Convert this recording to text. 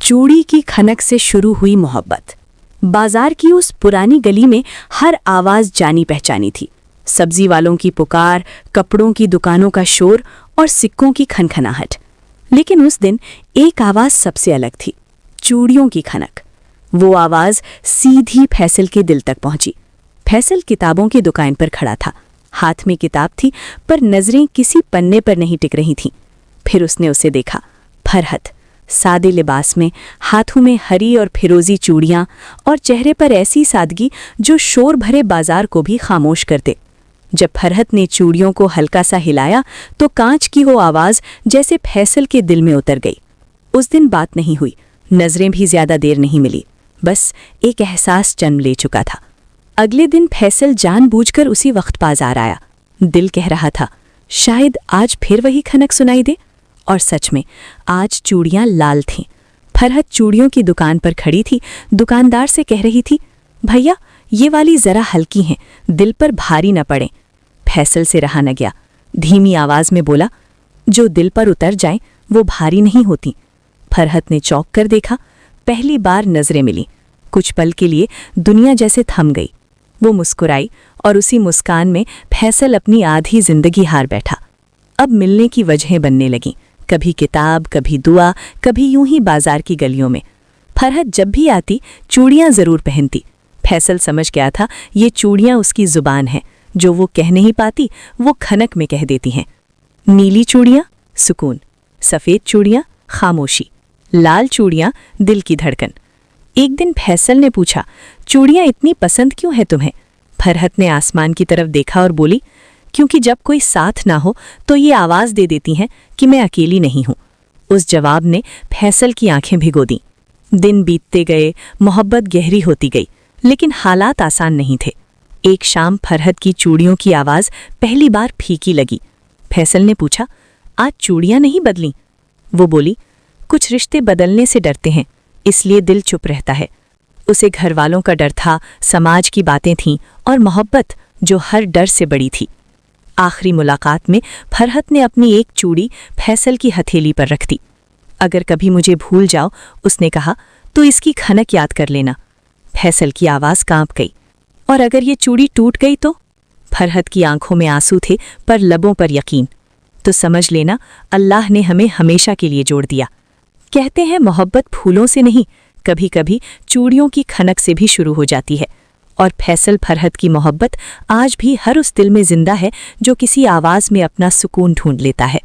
चूड़ी की खनक से शुरू हुई मोहब्बत। बाजार की उस पुरानी गली में हर आवाज जानी पहचानी थी। सब्जी वालों की पुकार, कपड़ों की दुकानों का शोर और सिक्कों की खनखनाहट। लेकिन उस दिन एक आवाज सबसे अलग थी, चूड़ियों की खनक। वो आवाज सीधी फैसल के दिल तक पहुंची। फैसल किताबों की दुकान पर खड़ा था। हाथ में किताब थी, पर नजरें किसी पन्ने पर नहीं टिक रही थीं। फिर उसने उसे देखा। फरहत, सादे लिबास में, हाथों में हरी और फिरोजी चूड़ियां और चेहरे पर ऐसी सादगी जो शोर भरे बाजार को भी खामोश कर दे। जब फरहत ने चूड़ियों को हल्का सा हिलाया तो कांच की वो आवाज जैसे फैसल के दिल में उतर गई। उस दिन बात नहीं हुई, नजरें भी ज्यादा देर नहीं मिली, बस एक एहसास जन्म ले चुका था। अगले दिन फैसल जानबूझकर उसी वक्त बाजार आया। दिल कह रहा था, शायद आज फिर वही खनक सुनाई दे। और सच में आज चूड़ियां लाल थीं। फरहत चूड़ियों की दुकान पर खड़ी थी। दुकानदार से कह रही थी, भैया ये वाली जरा हल्की हैं, दिल पर भारी न पड़े। फैसल से रहा न गया, धीमी आवाज में बोला, जो दिल पर उतर जाएं वो भारी नहीं होती। फरहत ने चौंक कर देखा। पहली बार नजरें मिली। कुछ पल के लिए दुनिया जैसे थम गई। वो मुस्कुराई और उसी मुस्कान में फैसल अपनी आधी जिंदगी हार बैठा। अब मिलने की वजहें बनने लगीं, कभी किताब, कभी दुआ, कभी यूं ही बाजार की गलियों में। फरहत जब भी आती चूड़ियां जरूर पहनती। फैसल समझ गया था ये चूड़ियां उसकी जुबान है, जो वो कह नहीं पाती वो खनक में कह देती हैं। नीली चूड़ियां सुकून, सफ़ेद चूड़ियां खामोशी, लाल चूड़ियां दिल की धड़कन। एक दिन फैसल ने पूछा, चूड़ियां इतनी पसंद क्यों है तुम्हें? फरहत ने आसमान की तरफ देखा और बोली, क्योंकि जब कोई साथ ना हो तो ये आवाज़ दे देती हैं कि मैं अकेली नहीं हूं। उस जवाब ने फैसल की आंखें भिगो दीं। दिन बीतते गए, मोहब्बत गहरी होती गई, लेकिन हालात आसान नहीं थे। एक शाम फरहत की चूड़ियों की आवाज़ पहली बार फीकी लगी। फैसल ने पूछा, आज चूड़ियां नहीं बदलीं? वो बोली, कुछ रिश्ते बदलने से डरते हैं, इसलिए दिल चुप रहता है। उसे घर वालों का डर था, समाज की बातें थीं और मोहब्बत जो हर डर से बड़ी थी। आखिरी मुलाकात में फरहत ने अपनी एक चूड़ी फैसल की हथेली पर रख दी। अगर कभी मुझे भूल जाओ, उसने कहा, तो इसकी खनक याद कर लेना। फैसल की आवाज़ कांप गई। और अगर ये चूड़ी टूट गई तो? फरहत की आंखों में आंसू थे, पर लबों पर यकीन। तो समझ लेना, अल्लाह ने हमें हमेशा के लिए जोड़ दिया। कहते हैं मोहब्बत फूलों से नहीं, कभी कभी चूड़ियों की खनक से भी शुरू हो जाती है। और फैसल फरहत की मोहब्बत आज भी हर उस दिल में जिंदा है जो किसी आवाज़ में अपना सुकून ढूंढ लेता है।